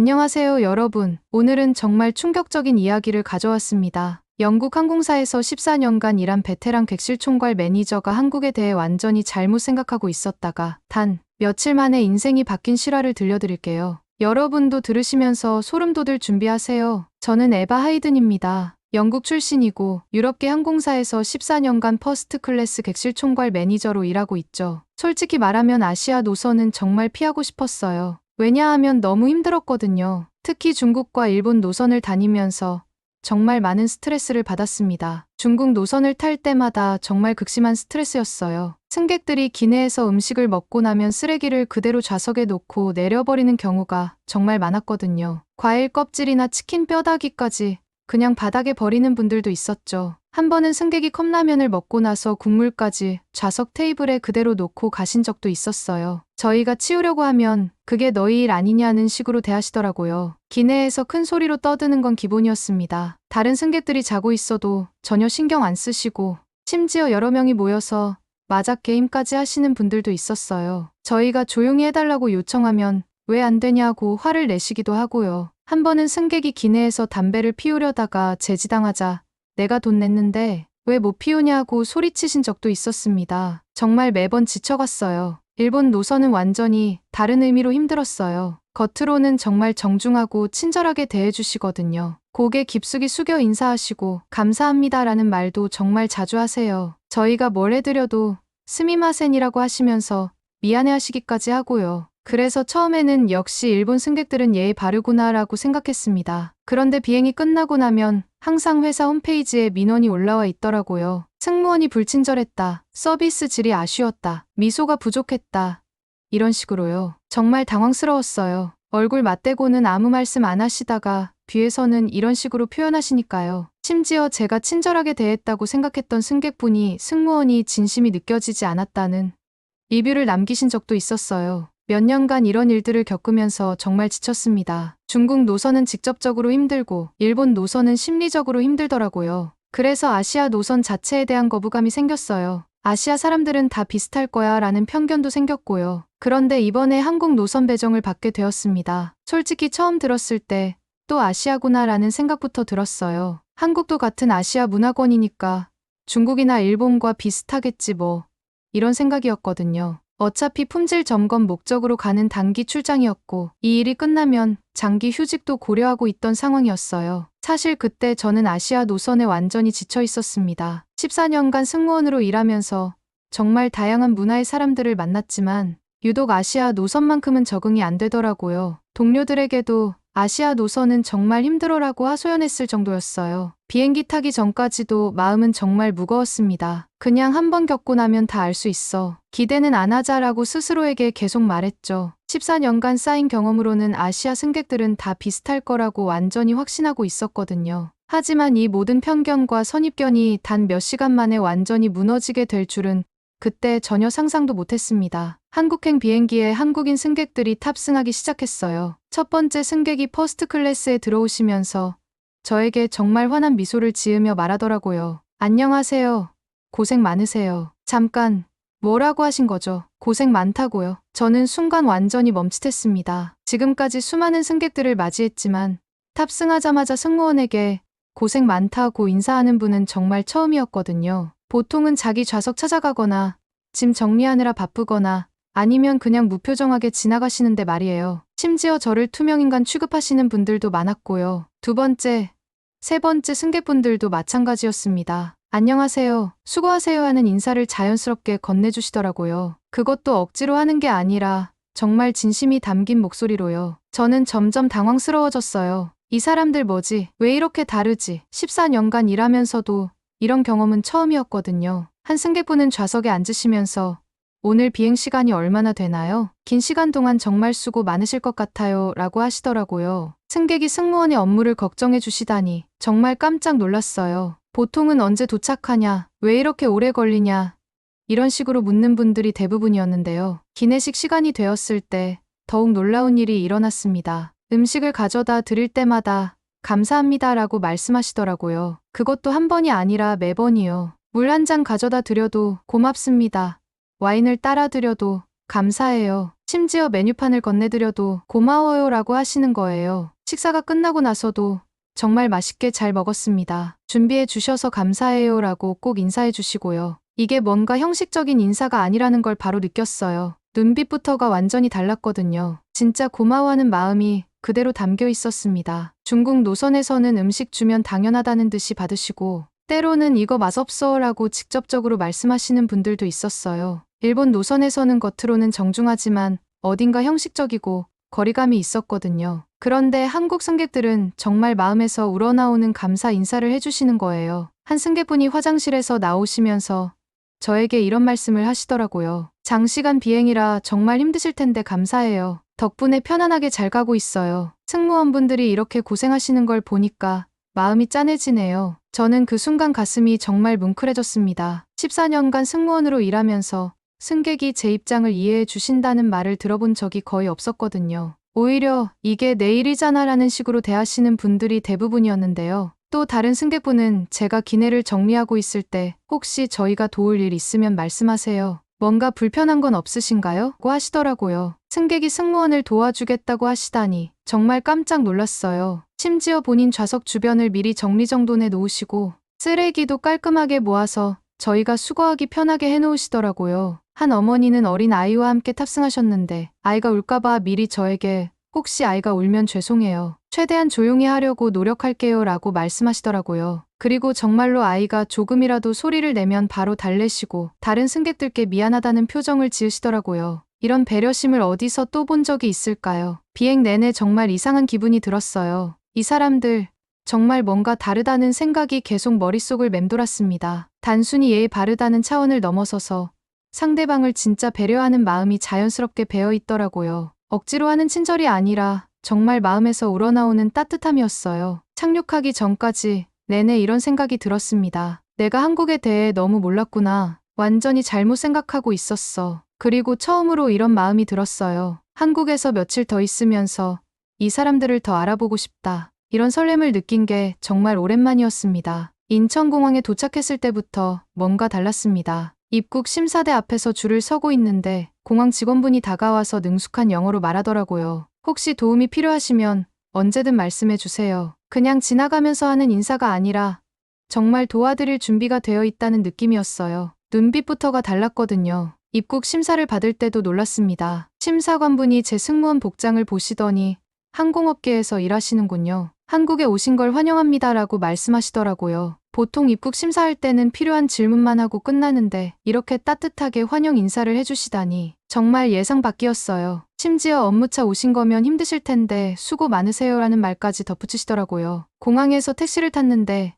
안녕하세요, 여러분. 오늘은 정말 충격적인 이야기를 가져왔습니다. 영국 항공사에서 14년간 일한 베테랑 객실 총괄 매니저가 한국에 대해 완전히 잘못 생각하고 있었다가 단 며칠 만에 인생이 바뀐 실화를 들려드릴게요. 여러분도 들으시면서 소름 돋을 준비하세요. 저는 에바 하이든입니다. 영국 출신이고 유럽계 항공사에서 14년간 퍼스트 클래스 객실 총괄 매니저로 일하고 있죠. 솔직히 말하면 아시아 노선은 정말 피하고 싶었어요. 왜냐하면 너무 힘들었거든요. 특히 중국과 일본 노선을 다니면서 정말 많은 스트레스를 받았습니다. 중국 노선을 탈 때마다 정말 극심한 스트레스였어요. 승객들이 기내에서 음식을 먹고 나면 쓰레기를 그대로 좌석에 놓고 내려버리는 경우가 정말 많았거든요. 과일 껍질이나 치킨 뼈다귀까지 그냥 바닥에 버리는 분들도 있었죠. 한 번은 승객이 컵라면을 먹고 나서 국물까지 좌석 테이블에 그대로 놓고 가신 적도 있었어요. 저희가 치우려고 하면 그게 너희 일 아니냐는 식으로 대하시더라고요. 기내에서 큰 소리로 떠드는 건 기본이었습니다. 다른 승객들이 자고 있어도 전혀 신경 안 쓰시고 심지어 여러 명이 모여서 마작 게임까지 하시는 분들도 있었어요. 저희가 조용히 해달라고 요청하면 왜 안 되냐고 화를 내시기도 하고요. 한 번은 승객이 기내에서 담배를 피우려다가 제지당하자 내가 돈 냈는데 왜 못 피우냐고 소리치신 적도 있었습니다. 정말 매번 지쳐갔어요. 일본 노선은 완전히 다른 의미로 힘들었어요. 겉으로는 정말 정중하고 친절하게 대해주시거든요. 고개 깊숙이 숙여 인사하시고 감사합니다라는 말도 정말 자주 하세요. 저희가 뭘 해드려도 스미마센이라고 하시면서 미안해하시기까지 하고요. 그래서 처음에는 역시 일본 승객들은 예의 바르구나라고 생각했습니다. 그런데 비행이 끝나고 나면 항상 회사 홈페이지에 민원이 올라와 있더라고요. 승무원이 불친절했다. 서비스 질이 아쉬웠다. 미소가 부족했다. 이런 식으로요. 정말 당황스러웠어요. 얼굴 맞대고는 아무 말씀 안 하시다가 뒤에서는 이런 식으로 표현하시니까요. 심지어 제가 친절하게 대했다고 생각했던 승객분이 승무원이 진심이 느껴지지 않았다는 리뷰를 남기신 적도 있었어요. 몇 년간 이런 일들을 겪으면서 정말 지쳤습니다. 중국 노선은 직접적으로 힘들고 일본 노선은 심리적으로 힘들더라고요. 그래서 아시아 노선 자체에 대한 거부감이 생겼어요. 아시아 사람들은 다 비슷할 거야 라는 편견도 생겼고요. 그런데 이번에 한국 노선 배정을 받게 되었습니다. 솔직히 처음 들었을 때 또 아시아구나 라는 생각부터 들었어요. 한국도 같은 아시아 문화권이니까 중국이나 일본과 비슷하겠지 뭐 이런 생각이었거든요. 어차피 품질 점검 목적으로 가는 단기 출장이었고 이 일이 끝나면 장기 휴직도 고려하고 있던 상황이었어요. 사실 그때 저는 아시아 노선에 완전히 지쳐 있었습니다. 14년간 승무원으로 일하면서 정말 다양한 문화의 사람들을 만났지만 유독 아시아 노선만큼은 적응이 안 되더라고요. 동료들에게도 아시아 노선은 정말 힘들어라고 하소연했을 정도였어요. 비행기 타기 전까지도 마음은 정말 무거웠습니다. 그냥 한 번 겪고 나면 다 알 수 있어. 기대는 안 하자라고 스스로에게 계속 말했죠. 14년간 쌓인 경험으로는 아시아 승객들은 다 비슷할 거라고 완전히 확신하고 있었거든요. 하지만 이 모든 편견과 선입견이 단 몇 시간 만에 완전히 무너지게 될 줄은 그때 전혀 상상도 못했습니다. 한국행 비행기에 한국인 승객들이 탑승하기 시작했어요. 첫 번째 승객이 퍼스트 클래스에 들어오시면서 저에게 정말 환한 미소를 지으며 말하더라고요. 안녕하세요. 고생 많으세요. 잠깐, 뭐라고 하신 거죠? 고생 많다고요. 저는 순간 완전히 멈칫했습니다. 지금까지 수많은 승객들을 맞이했지만 탑승하자마자 승무원에게 고생 많다고 인사하는 분은 정말 처음이었거든요. 보통은 자기 좌석 찾아가거나 짐 정리하느라 바쁘거나 아니면 그냥 무표정하게 지나가시는데 말이에요. 심지어 저를 투명인간 취급하시는 분들도 많았고요. 두 번째, 세 번째 승객분들도 마찬가지였습니다. 안녕하세요, 수고하세요 하는 인사를 자연스럽게 건네주시더라고요. 그것도 억지로 하는 게 아니라 정말 진심이 담긴 목소리로요. 저는 점점 당황스러워졌어요. 이 사람들 뭐지? 왜 이렇게 다르지? 14년간 일하면서도 이런 경험은 처음이었거든요. 한 승객분은 좌석에 앉으시면서 오늘 비행 시간이 얼마나 되나요? 긴 시간 동안 정말 수고 많으실 것 같아요 라고 하시더라고요. 승객이 승무원의 업무를 걱정해 주시다니 정말 깜짝 놀랐어요. 보통은 언제 도착하냐, 왜 이렇게 오래 걸리냐 이런 식으로 묻는 분들이 대부분이었는데요. 기내식 시간이 되었을 때 더욱 놀라운 일이 일어났습니다. 음식을 가져다 드릴 때마다 감사합니다라고 말씀하시더라고요. 그것도 한 번이 아니라 매번이요. 물 한 잔 가져다 드려도 고맙습니다. 와인을 따라 드려도 감사해요. 심지어 메뉴판을 건네드려도 고마워요라고 하시는 거예요. 식사가 끝나고 나서도 정말 맛있게 잘 먹었습니다. 준비해 주셔서 감사해요라고 꼭 인사해 주시고요. 이게 뭔가 형식적인 인사가 아니라는 걸 바로 느꼈어요. 눈빛부터가 완전히 달랐거든요. 진짜 고마워하는 마음이 그대로 담겨 있었습니다. 중국 노선에서는 음식 주면 당연하다는 듯이 받으시고 때로는 이거 맛없어라고 직접적으로 말씀하시는 분들도 있었어요. 일본 노선에서는 겉으로는 정중하지만 어딘가 형식적이고 거리감이 있었거든요. 그런데 한국 승객들은 정말 마음에서 우러나오는 감사 인사를 해주시는 거예요. 한 승객분이 화장실에서 나오시면서 저에게 이런 말씀을 하시더라고요. 장시간 비행이라 정말 힘드실 텐데 감사해요. 덕분에 편안하게 잘 가고 있어요. 승무원분들이 이렇게 고생하시는 걸 보니까 마음이 짠해지네요. 저는 그 순간 가슴이 정말 뭉클해졌습니다. 14년간 승무원으로 일하면서 승객이 제 입장을 이해해 주신다는 말을 들어본 적이 거의 없었거든요. 오히려 이게 내일이잖아 라는 식으로 대하시는 분들이 대부분이었는데요. 또 다른 승객분은 제가 기내를 정리하고 있을 때 혹시 저희가 도울 일 있으면 말씀하세요. 뭔가 불편한 건 없으신가요? 고 하시더라고요. 승객이 승무원을 도와주겠다고 하시다니 정말 깜짝 놀랐어요. 심지어 본인 좌석 주변을 미리 정리정돈해 놓으시고 쓰레기도 깔끔하게 모아서 저희가 수거하기 편하게 해놓으시더라고요. 한 어머니는 어린 아이와 함께 탑승하셨는데 아이가 울까봐 미리 저에게 혹시 아이가 울면 죄송해요. 최대한 조용히 하려고 노력할게요 라고 말씀하시더라고요. 그리고 정말로 아이가 조금이라도 소리를 내면 바로 달래시고 다른 승객들께 미안하다는 표정을 지으시더라고요. 이런 배려심을 어디서 또 본 적이 있을까요? 비행 내내 정말 이상한 기분이 들었어요. 이 사람들 정말 뭔가 다르다는 생각이 계속 머릿속을 맴돌았습니다. 단순히 예의 바르다는 차원을 넘어서서 상대방을 진짜 배려하는 마음이 자연스럽게 배어 있더라고요. 억지로 하는 친절이 아니라 정말 마음에서 우러나오는 따뜻함이었어요. 착륙하기 전까지 내내 이런 생각이 들었습니다. 내가 한국에 대해 너무 몰랐구나. 완전히 잘못 생각하고 있었어. 그리고 처음으로 이런 마음이 들었어요. 한국에서 며칠 더 있으면서 이 사람들을 더 알아보고 싶다. 이런 설렘을 느낀 게 정말 오랜만이었습니다. 인천공항에 도착했을 때부터 뭔가 달랐습니다. 입국 심사대 앞에서 줄을 서고 있는데 공항 직원분이 다가와서 능숙한 영어로 말하더라고요. 혹시 도움이 필요하시면 언제든 말씀해 주세요. 그냥 지나가면서 하는 인사가 아니라 정말 도와드릴 준비가 되어 있다는 느낌이었어요. 눈빛부터가 달랐거든요. 입국 심사를 받을 때도 놀랐습니다. 심사관분이 제 승무원 복장을 보시더니 항공업계에서 일하시는군요. 한국에 오신 걸 환영합니다라고 말씀하시더라고요. 보통 입국 심사할 때는 필요한 질문만 하고 끝나는데 이렇게 따뜻하게 환영 인사를 해주시다니 정말 예상 밖이었어요. 심지어 업무차 오신 거면 힘드실 텐데 수고 많으세요라는 말까지 덧붙이시더라고요. 공항에서 택시를 탔는데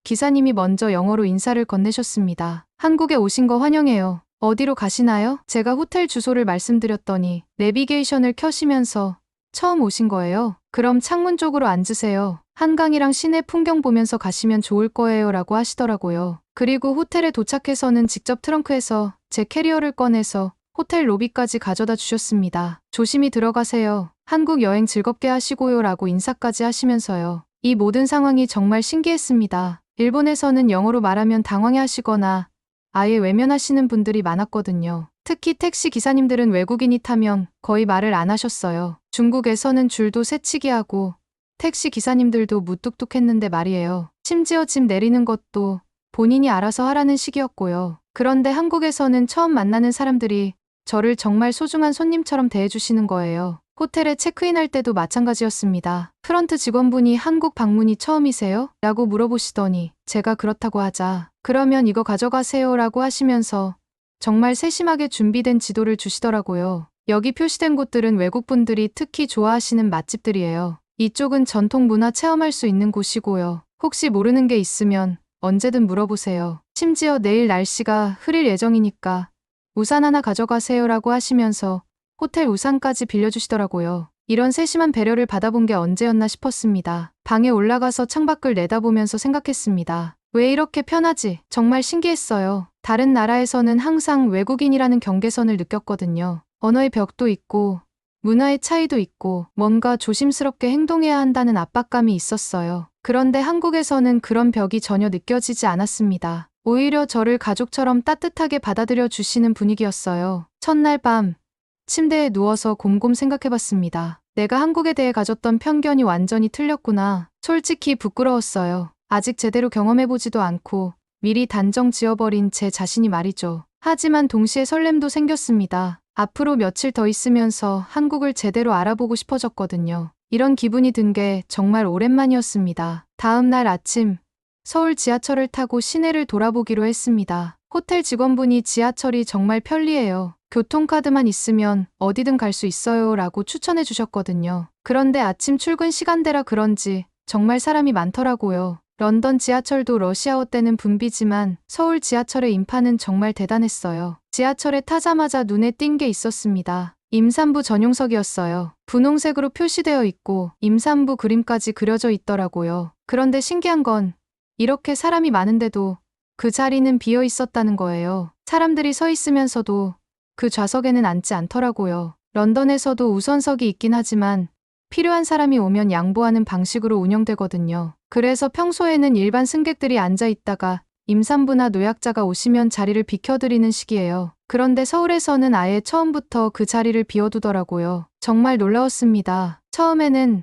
기사님이 먼저 영어로 인사를 건네셨습니다. 한국에 오신 거 환영해요. 어디로 가시나요? 제가 호텔 주소를 말씀드렸더니 내비게이션을 켜시면서 처음 오신 거예요? 그럼 창문 쪽으로 앉으세요. 한강이랑 시내 풍경 보면서 가시면 좋을 거예요 라고 하시더라고요. 그리고 호텔에 도착해서는 직접 트렁크에서 제 캐리어를 꺼내서 호텔 로비까지 가져다 주셨습니다. 조심히 들어가세요. 한국 여행 즐겁게 하시고요 라고 인사까지 하시면서요. 이 모든 상황이 정말 신기했습니다. 일본에서는 영어로 말하면 당황해 하시거나 아예 외면하시는 분들이 많았거든요. 특히 택시 기사님들은 외국인이 타면 거의 말을 안 하셨어요. 중국에서는 줄도 새치기 하고 택시 기사님들도 무뚝뚝했는데 말이에요. 심지어 짐 내리는 것도 본인이 알아서 하라는 식이었고요. 그런데 한국에서는 처음 만나는 사람들이 저를 정말 소중한 손님처럼 대해주시는 거예요. 호텔에 체크인할 때도 마찬가지였습니다. 프런트 직원분이 한국 방문이 처음이세요? 라고 물어보시더니 제가 그렇다고 하자 그러면 이거 가져가세요 라고 하시면서 정말 세심하게 준비된 지도를 주시더라고요. 여기 표시된 곳들은 외국분들이 특히 좋아하시는 맛집들이에요. 이쪽은 전통 문화 체험할 수 있는 곳이고요. 혹시 모르는 게 있으면 언제든 물어보세요. 심지어 내일 날씨가 흐릴 예정이니까 우산 하나 가져가세요 라고 하시면서 호텔 우산까지 빌려주시더라고요. 이런 세심한 배려를 받아본 게 언제였나 싶었습니다. 방에 올라가서 창밖을 내다보면서 생각했습니다. 왜 이렇게 편하지? 정말 신기했어요. 다른 나라에서는 항상 외국인이라는 경계선을 느꼈거든요. 언어의 벽도 있고 문화의 차이도 있고 뭔가 조심스럽게 행동해야 한다는 압박감이 있었어요. 그런데 한국에서는 그런 벽이 전혀 느껴지지 않았습니다. 오히려 저를 가족처럼 따뜻하게 받아들여 주시는 분위기였어요. 첫날 밤 침대에 누워서 곰곰 생각해봤습니다. 내가 한국에 대해 가졌던 편견이 완전히 틀렸구나. 솔직히 부끄러웠어요. 아직 제대로 경험해보지도 않고 미리 단정 지어버린 제 자신이 말이죠. 하지만 동시에 설렘도 생겼습니다. 앞으로 며칠 더 있으면서 한국을 제대로 알아보고 싶어졌거든요. 이런 기분이 든 게 정말 오랜만이었습니다. 다음 날 아침, 서울 지하철을 타고 시내를 돌아보기로 했습니다. 호텔 직원분이 지하철이 정말 편리해요. 교통카드만 있으면 어디든 갈 수 있어요 라고 추천해 주셨거든요. 그런데 아침 출근 시간대라 그런지 정말 사람이 많더라고요. 런던 지하철도 러시아워 때는 붐비지만 서울 지하철의 인파는 정말 대단했어요. 지하철에 타자마자 눈에 띈 게 있었습니다. 임산부 전용석이었어요. 분홍색으로 표시되어 있고 임산부 그림까지 그려져 있더라고요. 그런데 신기한 건 이렇게 사람이 많은데도 그 자리는 비어 있었다는 거예요. 사람들이 서 있으면서도 그 좌석에는 앉지 않더라고요. 런던에서도 우선석이 있긴 하지만 필요한 사람이 오면 양보하는 방식으로 운영되거든요. 그래서 평소에는 일반 승객들이 앉아 있다가 임산부나 노약자가 오시면 자리를 비켜드리는 식이에요. 그런데 서울에서는 아예 처음부터 그 자리를 비워두더라고요. 정말 놀라웠습니다. 처음에는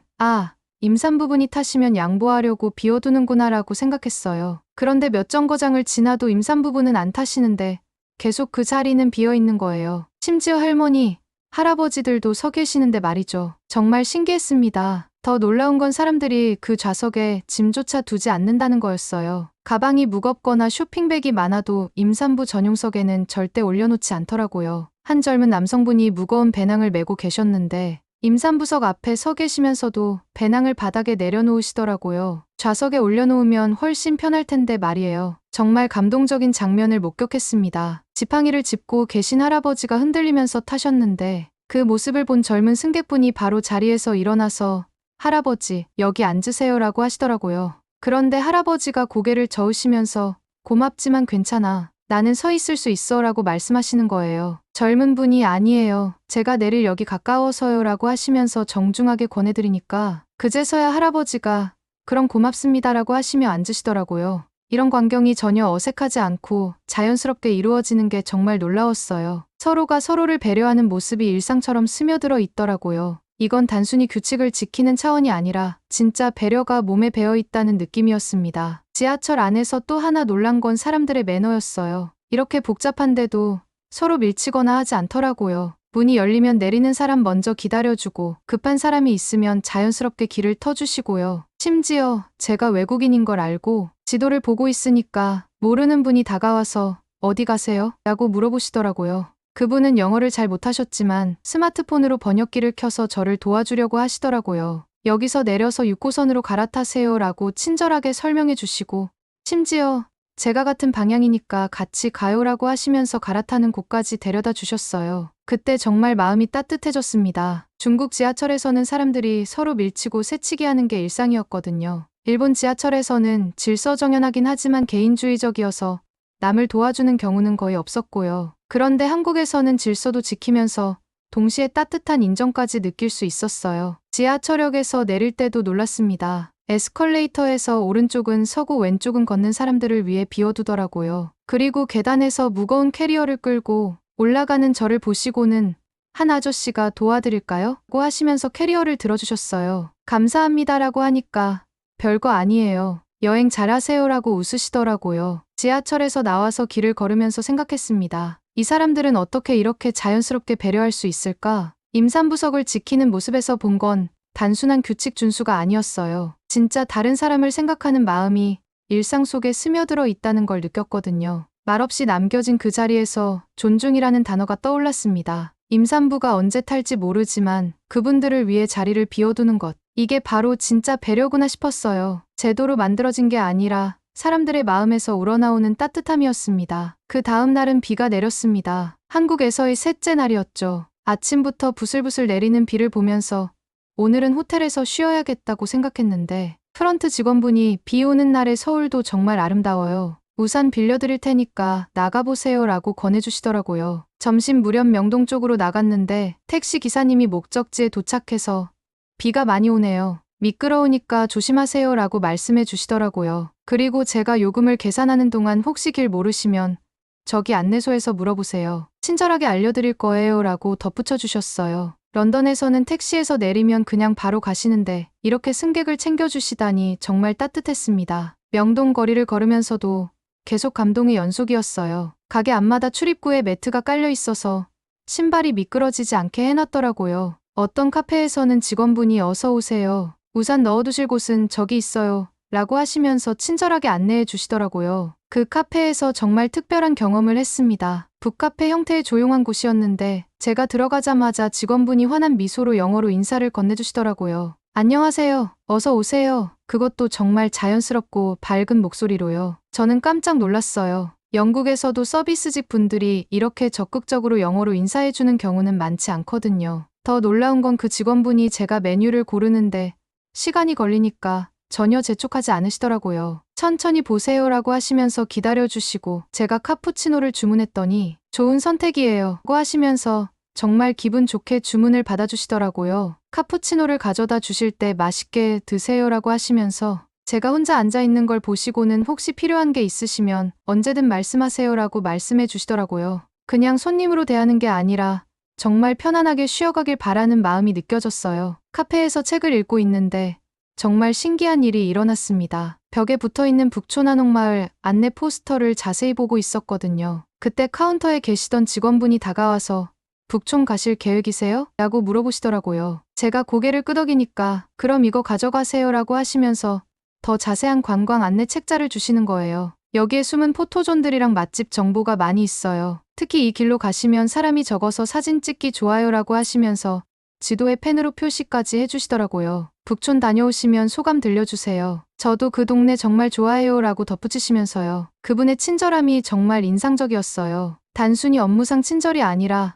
임산부분이 타시면 양보하려고 비워두는구나 라고 생각했어요. 그런데 몇 정거장을 지나도 임산부분은 안 타시는데 계속 그 자리는 비어 있는 거예요. 심지어 할머니, 할아버지들도 서 계시는데 말이죠. 정말 신기했습니다. 더 놀라운 건 사람들이 그 좌석에 짐조차 두지 않는다는 거였어요. 가방이 무겁거나 쇼핑백이 많아도 임산부 전용석에는 절대 올려놓지 않더라고요. 한 젊은 남성분이 무거운 배낭을 메고 계셨는데 임산부석 앞에 서 계시면서도 배낭을 바닥에 내려놓으시더라고요. 좌석에 올려놓으면 훨씬 편할 텐데 말이에요. 정말 감동적인 장면을 목격했습니다. 지팡이를 짚고 계신 할아버지가 흔들리면서 타셨는데 그 모습을 본 젊은 승객분이 바로 자리에서 일어나서 할아버지, 여기 앉으세요라고 하시더라고요. 그런데 할아버지가 고개를 저으시면서 고맙지만 괜찮아. 나는 서 있을 수 있어 라고 말씀하시는 거예요. 젊은 분이 아니에요. 제가 내릴 여기 가까워서요 라고 하시면서 정중하게 권해드리니까 그제서야 할아버지가 그럼 고맙습니다 라고 하시며 앉으시더라고요. 이런 광경이 전혀 어색하지 않고 자연스럽게 이루어지는 게 정말 놀라웠어요. 서로가 서로를 배려하는 모습이 일상처럼 스며들어 있더라고요. 이건 단순히 규칙을 지키는 차원이 아니라 진짜 배려가 몸에 배어 있다는 느낌이었습니다. 지하철 안에서 또 하나 놀란 건 사람들의 매너였어요. 이렇게 복잡한데도 서로 밀치거나 하지 않더라고요. 문이 열리면 내리는 사람 먼저 기다려주고 급한 사람이 있으면 자연스럽게 길을 터주시고요. 심지어 제가 외국인인 걸 알고 지도를 보고 있으니까 모르는 분이 다가와서 어디 가세요? 라고 물어보시더라고요. 그분은 영어를 잘 못하셨지만 스마트폰으로 번역기를 켜서 저를 도와주려고 하시더라고요. 여기서 내려서 6호선으로 갈아타세요 라고 친절하게 설명해 주시고 심지어 제가 같은 방향이니까 같이 가요라고 하시면서 갈아타는 곳까지 데려다 주셨어요. 그때 정말 마음이 따뜻해졌습니다. 중국 지하철에서는 사람들이 서로 밀치고 새치기 하는 게 일상이었거든요. 일본 지하철에서는 질서정연하긴 하지만 개인주의적이어서 남을 도와주는 경우는 거의 없었고요. 그런데 한국에서는 질서도 지키면서 동시에 따뜻한 인정까지 느낄 수 있었어요. 지하철역에서 내릴 때도 놀랐습니다. 에스컬레이터에서 오른쪽은 서고 왼쪽은 걷는 사람들을 위해 비워두더라고요. 그리고 계단에서 무거운 캐리어를 끌고 올라가는 저를 보시고는 한 아저씨가 도와드릴까요? 고 하시면서 캐리어를 들어주셨어요. 감사합니다라고 하니까 별거 아니에요. 여행 잘하세요라고 웃으시더라고요. 지하철에서 나와서 길을 걸으면서 생각했습니다. 이 사람들은 어떻게 이렇게 자연스럽게 배려할 수 있을까? 임산부석을 지키는 모습에서 본 건 단순한 규칙 준수가 아니었어요. 진짜 다른 사람을 생각하는 마음이 일상 속에 스며들어 있다는 걸 느꼈거든요. 말없이 남겨진 그 자리에서 존중이라는 단어가 떠올랐습니다. 임산부가 언제 탈지 모르지만 그분들을 위해 자리를 비워두는 것. 이게 바로 진짜 배려구나 싶었어요. 제도로 만들어진 게 아니라 사람들의 마음에서 우러나오는 따뜻함이었습니다. 그 다음 날은 비가 내렸습니다. 한국에서의 셋째 날이었죠. 아침부터 부슬부슬 내리는 비를 보면서 오늘은 호텔에서 쉬어야겠다고 생각했는데 프런트 직원분이 비 오는 날의 서울도 정말 아름다워요. 우산 빌려드릴 테니까 나가보세요 라고 권해주시더라고요. 점심 무렵 명동 쪽으로 나갔는데 택시 기사님이 목적지에 도착해서 비가 많이 오네요. 미끄러우니까 조심하세요 라고 말씀해 주시더라고요. 그리고 제가 요금을 계산하는 동안 혹시 길 모르시면 저기 안내소에서 물어보세요. 친절하게 알려드릴 거예요 라고 덧붙여 주셨어요. 런던에서는 택시에서 내리면 그냥 바로 가시는데 이렇게 승객을 챙겨주시다니 정말 따뜻했습니다. 명동 거리를 걸으면서도 계속 감동의 연속이었어요. 가게 앞마다 출입구에 매트가 깔려 있어서 신발이 미끄러지지 않게 해놨더라고요. 어떤 카페에서는 직원분이 어서 오세요. 우산 넣어두실 곳은 저기 있어요. 라고 하시면서 친절하게 안내해 주시더라고요. 그 카페에서 정말 특별한 경험을 했습니다. 북카페 형태의 조용한 곳이었는데 제가 들어가자마자 직원분이 환한 미소로 영어로 인사를 건네주시더라고요. 안녕하세요. 어서 오세요. 그것도 정말 자연스럽고 밝은 목소리로요. 저는 깜짝 놀랐어요. 영국에서도 서비스직 분들이 이렇게 적극적으로 영어로 인사해주는 경우는 많지 않거든요. 더 놀라운 건 그 직원분이 제가 메뉴를 고르는데 시간이 걸리니까 전혀 재촉하지 않으시더라고요. 천천히 보세요라고 하시면서 기다려주시고 제가 카푸치노를 주문했더니 좋은 선택이에요 라고 하시면서 정말 기분 좋게 주문을 받아주시더라고요. 카푸치노를 가져다 주실 때 맛있게 드세요라고 하시면서 제가 혼자 앉아있는 걸 보시고는 혹시 필요한 게 있으시면 언제든 말씀하세요라고 말씀해 주시더라고요. 그냥 손님으로 대하는 게 아니라 정말 편안하게 쉬어가길 바라는 마음이 느껴졌어요. 카페에서 책을 읽고 있는데 정말 신기한 일이 일어났습니다. 벽에 붙어있는 북촌 한옥마을 안내 포스터를 자세히 보고 있었거든요. 그때 카운터에 계시던 직원분이 다가와서 북촌 가실 계획이세요? 라고 물어보시더라고요. 제가 고개를 끄덕이니까 그럼 이거 가져가세요 라고 하시면서 더 자세한 관광 안내 책자를 주시는 거예요. 여기에 숨은 포토존들이랑 맛집 정보가 많이 있어요. 특히 이 길로 가시면 사람이 적어서 사진 찍기 좋아요 라고 하시면서 지도에 펜으로 표시까지 해주시더라고요. 북촌 다녀오시면 소감 들려주세요. 저도 그 동네 정말 좋아해요 라고 덧붙이시면서요. 그분의 친절함이 정말 인상적이었어요. 단순히 업무상 친절이 아니라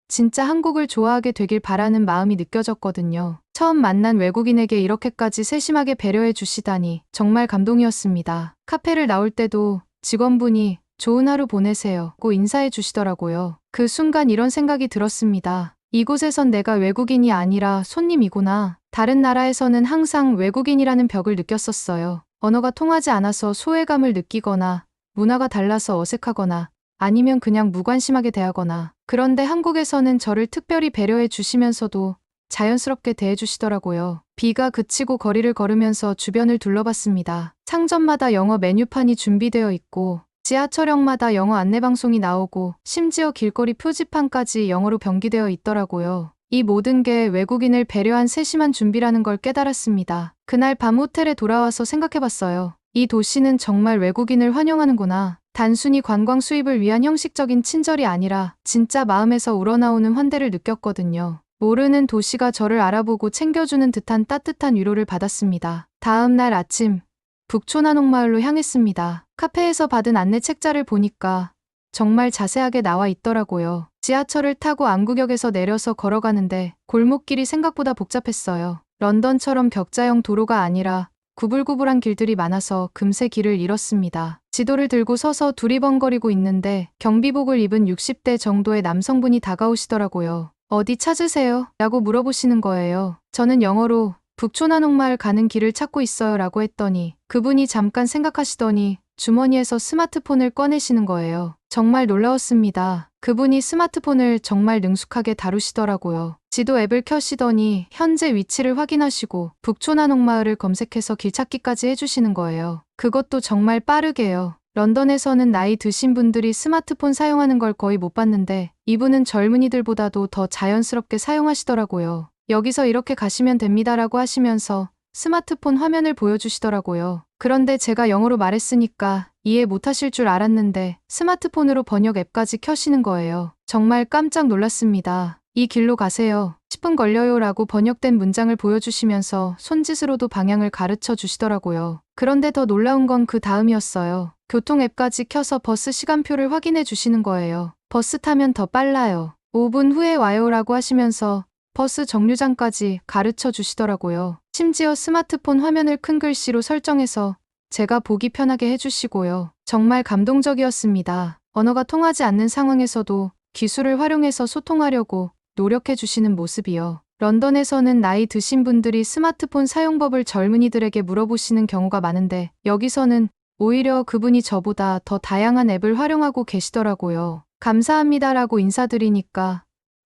진짜 한국을 좋아하게 되길 바라는 마음이 느껴졌거든요. 처음 만난 외국인에게 이렇게까지 세심하게 배려해 주시다니 정말 감동이었습니다. 카페를 나올 때도 직원분이 좋은 하루 보내세요 고 인사해 주시더라고요. 그 순간 이런 생각이 들었습니다. 이곳에선 내가 외국인이 아니라 손님이구나. 다른 나라에서는 항상 외국인이라는 벽을 느꼈었어요. 언어가 통하지 않아서 소외감을 느끼거나 문화가 달라서 어색하거나 아니면 그냥 무관심하게 대하거나. 그런데 한국에서는 저를 특별히 배려해 주시면서도 자연스럽게 대해 주시더라고요. 비가 그치고 거리를 걸으면서 주변을 둘러봤습니다. 상점마다 영어 메뉴판이 준비되어 있고 지하철역마다 영어 안내방송이 나오고 심지어 길거리 표지판까지 영어로 병기되어 있더라고요. 이 모든 게 외국인을 배려한 세심한 준비라는 걸 깨달았습니다. 그날 밤 호텔에 돌아와서 생각해봤어요. 이 도시는 정말 외국인을 환영하는구나. 단순히 관광 수입을 위한 형식적인 친절이 아니라 진짜 마음에서 우러나오는 환대를 느꼈거든요. 모르는 도시가 저를 알아보고 챙겨주는 듯한 따뜻한 위로를 받았습니다. 다음 날 아침 북촌 한옥마을로 향했습니다. 카페에서 받은 안내 책자를 보니까 정말 자세하게 나와 있더라고요. 지하철을 타고 안구역에서 내려서 걸어가는데 골목길이 생각보다 복잡했어요. 런던처럼 격자형 도로가 아니라 구불구불한 길들이 많아서 금세 길을 잃었습니다. 지도를 들고 서서 두리번거리고 있는데 경비복을 입은 60대 정도의 남성분이 다가오시더라고요. 어디 찾으세요? 라고 물어보시는 거예요. 저는 영어로 북촌 한옥마을 가는 길을 찾고 있어요 라고 했더니 그분이 잠깐 생각하시더니 주머니에서 스마트폰을 꺼내시는 거예요. 정말 놀라웠습니다. 그분이 스마트폰을 정말 능숙하게 다루시더라고요. 지도 앱을 켜시더니 현재 위치를 확인하시고 북촌 한옥마을을 검색해서 길찾기까지 해주시는 거예요. 그것도 정말 빠르게요. 런던에서는 나이 드신 분들이 스마트폰 사용하는 걸 거의 못 봤는데 이분은 젊은이들보다도 더 자연스럽게 사용하시더라고요. 여기서 이렇게 가시면 됩니다라고 하시면서 스마트폰 화면을 보여주시더라고요. 그런데 제가 영어로 말했으니까 이해 못하실 줄 알았는데 스마트폰으로 번역 앱까지 켜시는 거예요. 정말 깜짝 놀랐습니다. 이 길로 가세요. 10분 걸려요 라고 번역된 문장을 보여주시면서 손짓으로도 방향을 가르쳐 주시더라고요. 그런데 더 놀라운 건 그 다음이었어요. 교통 앱까지 켜서 버스 시간표를 확인해 주시는 거예요. 버스 타면 더 빨라요. 5분 후에 와요 라고 하시면서 버스 정류장까지 가르쳐 주시더라고요. 심지어 스마트폰 화면을 큰 글씨로 설정해서 제가 보기 편하게 해주시고요. 정말 감동적이었습니다. 언어가 통하지 않는 상황에서도 기술을 활용해서 소통하려고 노력해 주시는 모습이요. 런던에서는 나이 드신 분들이 스마트폰 사용법을 젊은이들에게 물어보시는 경우가 많은데 여기서는 오히려 그분이 저보다 더 다양한 앱을 활용하고 계시더라고요. 감사합니다라고 인사드리니까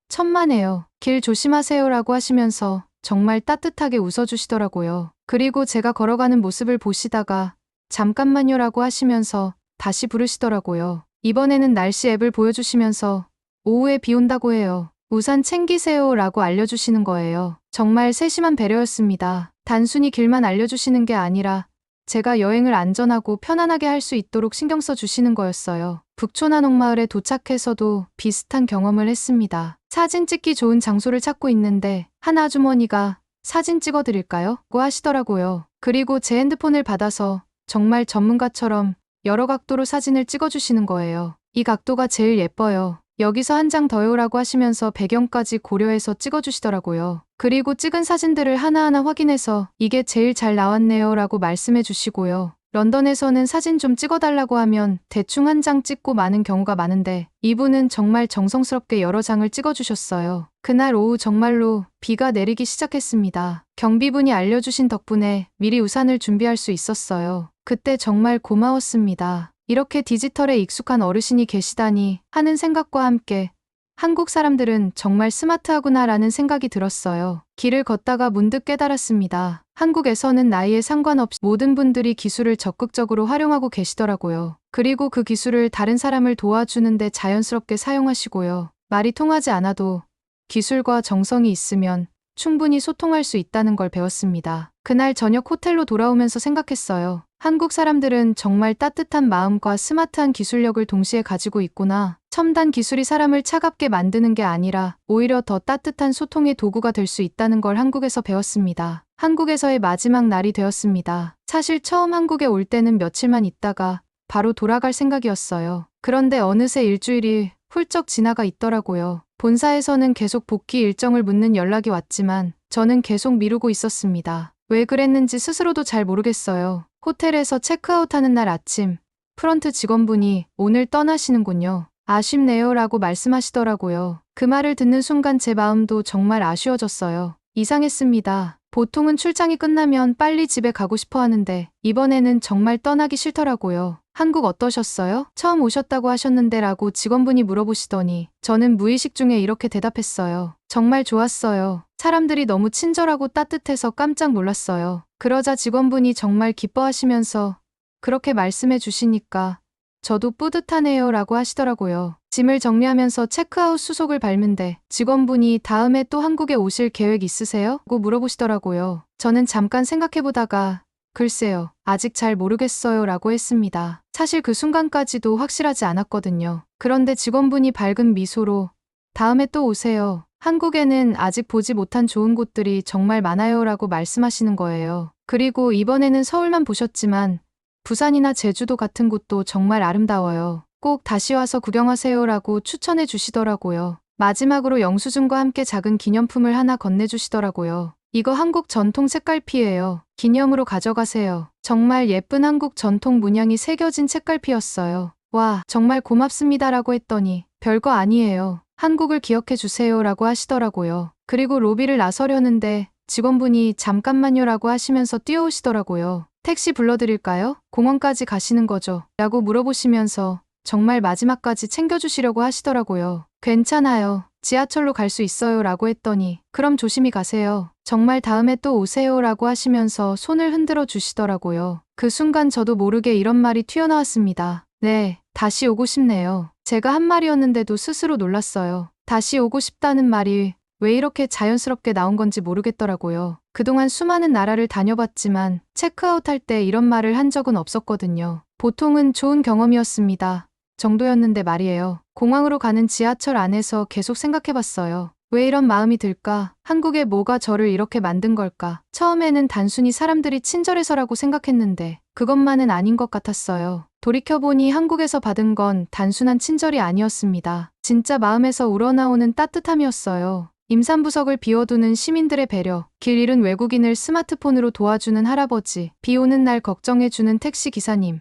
천만에요. 길 조심하세요라고 하시면서 정말 따뜻하게 웃어주시더라고요. 그리고 제가 걸어가는 모습을 보시다가 잠깐만요라고 하시면서 다시 부르시더라고요. 이번에는 날씨 앱을 보여주시면서 오후에 비 온다고 해요. 우산 챙기세요라고 알려주시는 거예요. 정말 세심한 배려였습니다. 단순히 길만 알려주시는 게 아니라 제가 여행을 안전하고 편안하게 할 수 있도록 신경 써 주시는 거였어요. 북촌한옥마을에 도착해서도 비슷한 경험을 했습니다. 사진 찍기 좋은 장소를 찾고 있는데 한 아주머니가 사진 찍어드릴까요? 고 하시더라고요. 그리고 제 핸드폰을 받아서 정말 전문가처럼 여러 각도로 사진을 찍어주시는 거예요. 이 각도가 제일 예뻐요. 여기서 한 장 더요라고 하시면서 배경까지 고려해서 찍어주시더라고요. 그리고 찍은 사진들을 하나하나 확인해서 이게 제일 잘 나왔네요 라고 말씀해 주시고요. 런던에서는 사진 좀 찍어달라고 하면 대충 한 장 찍고 마는 경우가 많은데 이분은 정말 정성스럽게 여러 장을 찍어주셨어요. 그날 오후 정말로 비가 내리기 시작했습니다. 경비분이 알려주신 덕분에 미리 우산을 준비할 수 있었어요. 그때 정말 고마웠습니다. 이렇게 디지털에 익숙한 어르신이 계시다니 하는 생각과 함께 한국 사람들은 정말 스마트하구나 라는 생각이 들었어요. 길을 걷다가 문득 깨달았습니다. 한국에서는 나이에 상관없이 모든 분들이 기술을 적극적으로 활용하고 계시더라고요. 그리고 그 기술을 다른 사람을 도와주는데 자연스럽게 사용하시고요. 말이 통하지 않아도 기술과 정성이 있으면 충분히 소통할 수 있다는 걸 배웠습니다. 그날 저녁 호텔로 돌아오면서 생각했어요. 한국 사람들은 정말 따뜻한 마음과 스마트한 기술력을 동시에 가지고 있구나. 첨단 기술이 사람을 차갑게 만드는 게 아니라 오히려 더 따뜻한 소통의 도구가 될 수 있다는 걸 한국에서 배웠습니다. 한국에서의 마지막 날이 되었습니다. 사실 처음 한국에 올 때는 며칠만 있다가 바로 돌아갈 생각이었어요. 그런데 어느새 일주일이 훌쩍 지나가 있더라고요. 본사에서는 계속 복귀 일정을 묻는 연락이 왔지만 저는 계속 미루고 있었습니다. 왜 그랬는지 스스로도 잘 모르겠어요. 호텔에서 체크아웃하는 날 아침, 프런트 직원분이 오늘 떠나시는군요. 아쉽네요 라고 말씀하시더라고요. 그 말을 듣는 순간 제 마음도 정말 아쉬워졌어요. 이상했습니다. 보통은 출장이 끝나면 빨리 집에 가고 싶어 하는데 이번에는 정말 떠나기 싫더라고요. 한국 어떠셨어요? 처음 오셨다고 하셨는데 라고 직원분이 물어보시더니 저는 무의식 중에 이렇게 대답했어요. 정말 좋았어요. 사람들이 너무 친절하고 따뜻해서 깜짝 놀랐어요. 그러자 직원분이 정말 기뻐하시면서 그렇게 말씀해 주시니까 저도 뿌듯하네요 라고 하시더라고요. 짐을 정리하면서 체크아웃 수속을 밟는데 직원분이 다음에 또 한국에 오실 계획 있으세요? 고 물어보시더라고요. 저는 잠깐 생각해보다가 글쎄요, 아직 잘 모르겠어요 라고 했습니다. 사실 그 순간까지도 확실하지 않았거든요. 그런데 직원분이 밝은 미소로 다음에 또 오세요. 한국에는 아직 보지 못한 좋은 곳들이 정말 많아요 라고 말씀하시는 거예요. 그리고 이번에는 서울만 보셨지만 부산이나 제주도 같은 곳도 정말 아름다워요. 꼭 다시 와서 구경하세요 라고 추천해 주시더라고요. 마지막으로 영수증과 함께 작은 기념품을 하나 건네주시더라고요. 이거 한국 전통 책갈피예요. 기념으로 가져가세요. 정말 예쁜 한국 전통 문양이 새겨진 책갈피였어요. 와, 정말 고맙습니다 라고 했더니 별거 아니에요. 한국을 기억해 주세요 라고 하시더라고요. 그리고 로비를 나서려는데 직원분이 잠깐만요 라고 하시면서 뛰어오시더라고요. 택시 불러드릴까요? 공원까지 가시는 거죠? 라고 물어보시면서 정말 마지막까지 챙겨주시려고 하시더라고요. 괜찮아요. 지하철로 갈 수 있어요 라고 했더니 그럼 조심히 가세요. 정말 다음에 또 오세요 라고 하시면서 손을 흔들어 주시더라고요. 그 순간 저도 모르게 이런 말이 튀어나왔습니다. 네, 다시 오고 싶네요. 제가 한 말이었는데도 스스로 놀랐어요. 다시 오고 싶다는 말이 왜 이렇게 자연스럽게 나온 건지 모르겠더라고요. 그동안 수많은 나라를 다녀봤지만 체크아웃할 때 이런 말을 한 적은 없었거든요. 보통은 좋은 경험이었습니다. 정도였는데 말이에요. 공항으로 가는 지하철 안에서 계속 생각해봤어요. 왜 이런 마음이 들까? 한국에 뭐가 저를 이렇게 만든 걸까? 처음에는 단순히 사람들이 친절해서라고 생각했는데 그것만은 아닌 것 같았어요. 돌이켜보니 한국에서 받은 건 단순한 친절이 아니었습니다. 진짜 마음에서 우러나오는 따뜻함이었어요. 임산부석을 비워두는 시민들의 배려, 길 잃은 외국인을 스마트폰으로 도와주는 할아버지, 비 오는 날 걱정해주는 택시 기사님,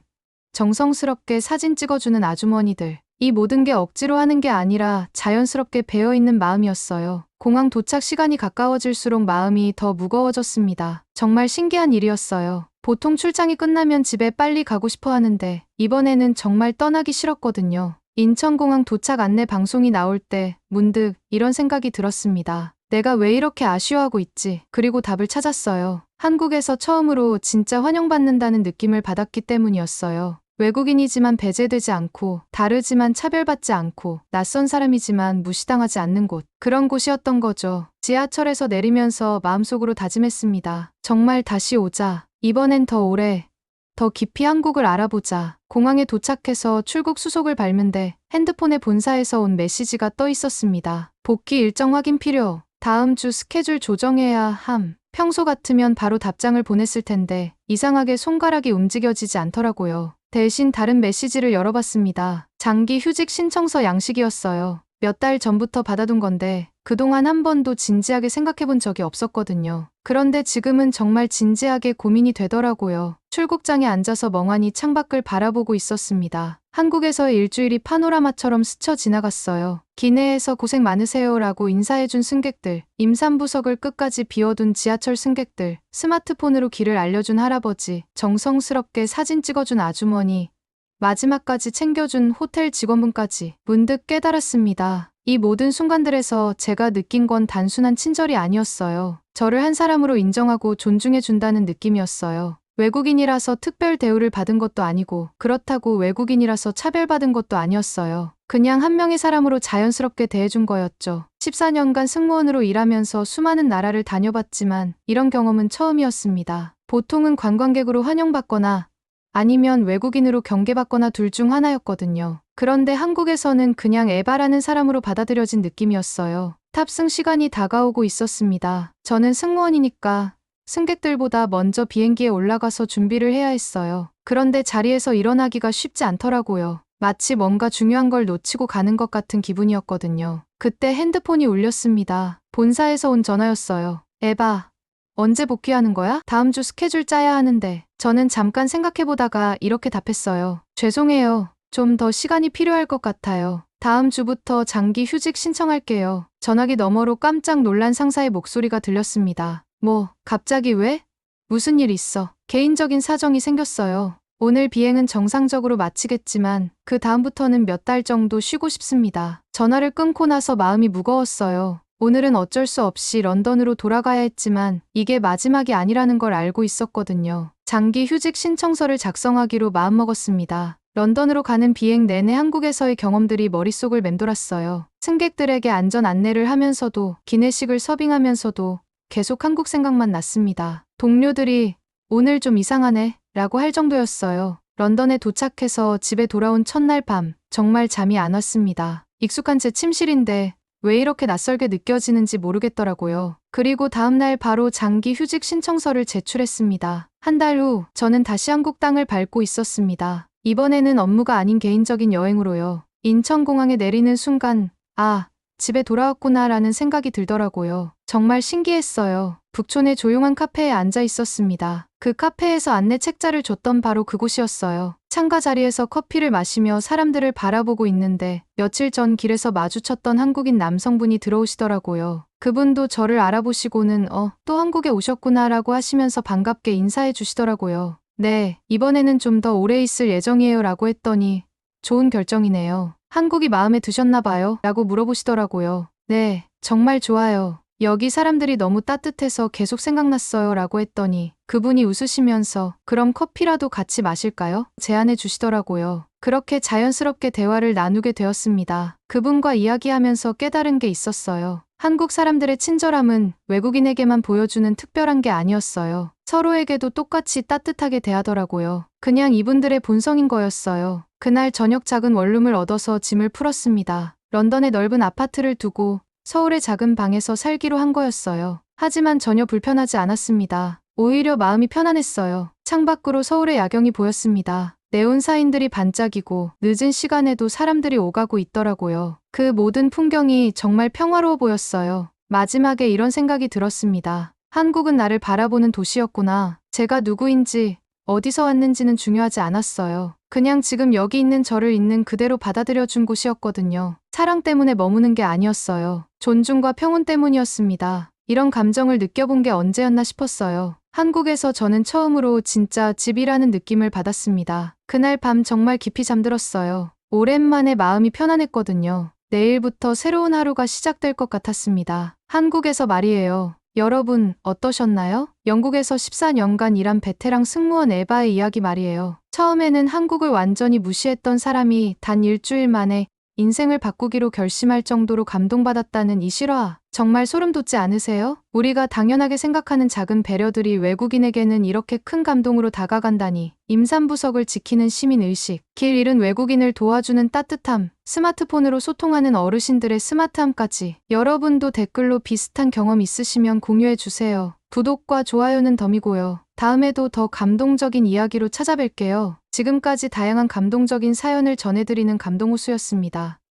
정성스럽게 사진 찍어주는 아주머니들. 이 모든 게 억지로 하는 게 아니라 자연스럽게 배어있는 마음이었어요. 공항 도착 시간이 가까워질수록 마음이 더 무거워졌습니다. 정말 신기한 일이었어요. 보통 출장이 끝나면 집에 빨리 가고 싶어 하는데 이번에는 정말 떠나기 싫었거든요. 인천공항 도착 안내 방송이 나올 때 문득 이런 생각이 들었습니다. 내가 왜 이렇게 아쉬워하고 있지? 그리고 답을 찾았어요. 한국에서 처음으로 진짜 환영받는다는 느낌을 받았기 때문이었어요. 외국인이지만 배제되지 않고, 다르지만 차별받지 않고, 낯선 사람이지만 무시당하지 않는 곳. 그런 곳이었던 거죠. 지하철에서 내리면서 마음속으로 다짐했습니다. 정말 다시 오자. 이번엔 더 오래, 더 깊이 한국을 알아보자. 공항에 도착해서 출국 수속을 밟는데 핸드폰에 본사에서 온 메시지가 떠 있었습니다. 복귀 일정 확인 필요. 다음 주 스케줄 조정해야 함. 평소 같으면 바로 답장을 보냈을 텐데 이상하게 손가락이 움직여지지 않더라고요. 대신 다른 메시지를 열어봤습니다. 장기 휴직 신청서 양식이었어요. 몇 달 전부터 받아둔 건데 그동안 한 번도 진지하게 생각해본 적이 없었거든요. 그런데 지금은 정말 진지하게 고민이 되더라고요. 출국장에 앉아서 멍하니 창밖을 바라보고 있었습니다. 한국에서의 일주일이 파노라마처럼 스쳐 지나갔어요. 기내에서 고생 많으세요라고 인사해준 승객들, 임산부석을 끝까지 비워둔 지하철 승객들, 스마트폰으로 길을 알려준 할아버지, 정성스럽게 사진 찍어준 아주머니, 마지막까지 챙겨준 호텔 직원분까지 문득 깨달았습니다. 이 모든 순간들에서 제가 느낀 건 단순한 친절이 아니었어요. 저를 한 사람으로 인정하고 존중해준다는 느낌이었어요. 외국인이라서 특별 대우를 받은 것도 아니고 그렇다고 외국인이라서 차별받은 것도 아니었어요. 그냥 한 명의 사람으로 자연스럽게 대해준 거였죠. 14년간 승무원으로 일하면서 수많은 나라를 다녀봤지만 이런 경험은 처음이었습니다. 보통은 관광객으로 환영받거나 아니면 외국인으로 경계받거나 둘 중 하나였거든요. 그런데 한국에서는 그냥 에바라는 사람으로 받아들여진 느낌이었어요. 탑승 시간이 다가오고 있었습니다. 저는 승무원이니까 승객들보다 먼저 비행기에 올라가서 준비를 해야 했어요. 그런데 자리에서 일어나기가 쉽지 않더라고요. 마치 뭔가 중요한 걸 놓치고 가는 것 같은 기분이었거든요. 그때 핸드폰이 울렸습니다. 본사에서 온 전화였어요. 에바, 언제 복귀하는 거야? 다음 주 스케줄 짜야 하는데. 저는 잠깐 생각해보다가 이렇게 답했어요. 죄송해요. 좀 더 시간이 필요할 것 같아요. 다음 주부터 장기 휴직 신청할게요. 전화기 너머로 깜짝 놀란 상사의 목소리가 들렸습니다. 뭐, 갑자기 왜? 무슨 일 있어? 개인적인 사정이 생겼어요. 오늘 비행은 정상적으로 마치겠지만 그 다음부터는 몇 달 정도 쉬고 싶습니다. 전화를 끊고 나서 마음이 무거웠어요. 오늘은 어쩔 수 없이 런던으로 돌아가야 했지만 이게 마지막이 아니라는 걸 알고 있었거든요. 장기 휴직 신청서를 작성하기로 마음먹었습니다. 런던으로 가는 비행 내내 한국에서의 경험들이 머릿속을 맴돌았어요. 승객들에게 안전 안내를 하면서도 기내식을 서빙하면서도 계속 한국 생각만 났습니다. 동료들이 오늘 좀 이상하네 라고 할 정도였어요. 런던에 도착해서 집에 돌아온 첫날 밤 정말 잠이 안 왔습니다. 익숙한 제 침실인데 왜 이렇게 낯설게 느껴지는지 모르겠더라고요. 그리고 다음날 바로 장기 휴직 신청서를 제출했습니다. 한 달 후 저는 다시 한국 땅을 밟고 있었습니다. 이번에는 업무가 아닌 개인적인 여행으로요. 인천공항에 내리는 순간 아, 집에 돌아왔구나 라는 생각이 들더라고요. 정말 신기했어요. 북촌의 조용한 카페에 앉아 있었습니다. 그 카페에서 안내 책자를 줬던 바로 그곳이었어요. 창가 자리에서 커피를 마시며 사람들을 바라보고 있는데 며칠 전 길에서 마주쳤던 한국인 남성분이 들어오시더라고요. 그분도 저를 알아보시고는 또 한국에 오셨구나 라고 하시면서 반갑게 인사해 주시더라고요. 네, 이번에는 좀 더 오래 있을 예정이에요 라고 했더니 좋은 결정이네요. 한국이 마음에 드셨나 봐요? 라고 물어보시더라고요. 네, 정말 좋아요. 여기 사람들이 너무 따뜻해서 계속 생각났어요 라고 했더니 그분이 웃으시면서 그럼 커피라도 같이 마실까요? 제안해 주시더라고요. 그렇게 자연스럽게 대화를 나누게 되었습니다. 그분과 이야기하면서 깨달은 게 있었어요. 한국 사람들의 친절함은 외국인에게만 보여주는 특별한 게 아니었어요. 서로에게도 똑같이 따뜻하게 대하더라고요. 그냥 이분들의 본성인 거였어요. 그날 저녁 작은 원룸을 얻어서 짐을 풀었습니다. 런던의 넓은 아파트를 두고 서울의 작은 방에서 살기로 한 거였어요. 하지만 전혀 불편하지 않았습니다. 오히려 마음이 편안했어요. 창밖으로 서울의 야경이 보였습니다. 네온 사인들이 반짝이고 늦은 시간에도 사람들이 오가고 있더라고요. 그 모든 풍경이 정말 평화로워 보였어요. 마지막에 이런 생각이 들었습니다. 한국은 나를 바라보는 도시였구나. 제가 누구인지 어디서 왔는지는 중요하지 않았어요. 그냥 지금 여기 있는 저를 있는 그대로 받아들여준 곳이었거든요. 사랑 때문에 머무는 게 아니었어요. 존중과 평온 때문이었습니다. 이런 감정을 느껴본 게 언제였나 싶었어요. 한국에서 저는 처음으로 진짜 집이라는 느낌을 받았습니다. 그날 밤 정말 깊이 잠들었어요. 오랜만에 마음이 편안했거든요. 내일부터 새로운 하루가 시작될 것 같았습니다. 한국에서 말이에요. 여러분, 어떠셨나요? 영국에서 14년간 일한 베테랑 승무원 에바의 이야기 말이에요. 처음에는 한국을 완전히 무시했던 사람이 단 일주일 만에 인생을 바꾸기로 결심할 정도로 감동받았다는 이 실화. 정말 소름 돋지 않으세요? 우리가 당연하게 생각하는 작은 배려들이 외국인에게는 이렇게 큰 감동으로 다가간다니. 임산부석을 지키는 시민의식, 길 잃은 외국인을 도와주는 따뜻함, 스마트폰으로 소통하는 어르신들의 스마트함까지. 여러분도 댓글로 비슷한 경험 있으시면 공유해주세요. 구독과 좋아요는 덤이고요. 다음에도 더 감동적인 이야기로 찾아뵐게요. 지금까지 다양한 감동적인 사연을 전해드리는 감동호수였습니다.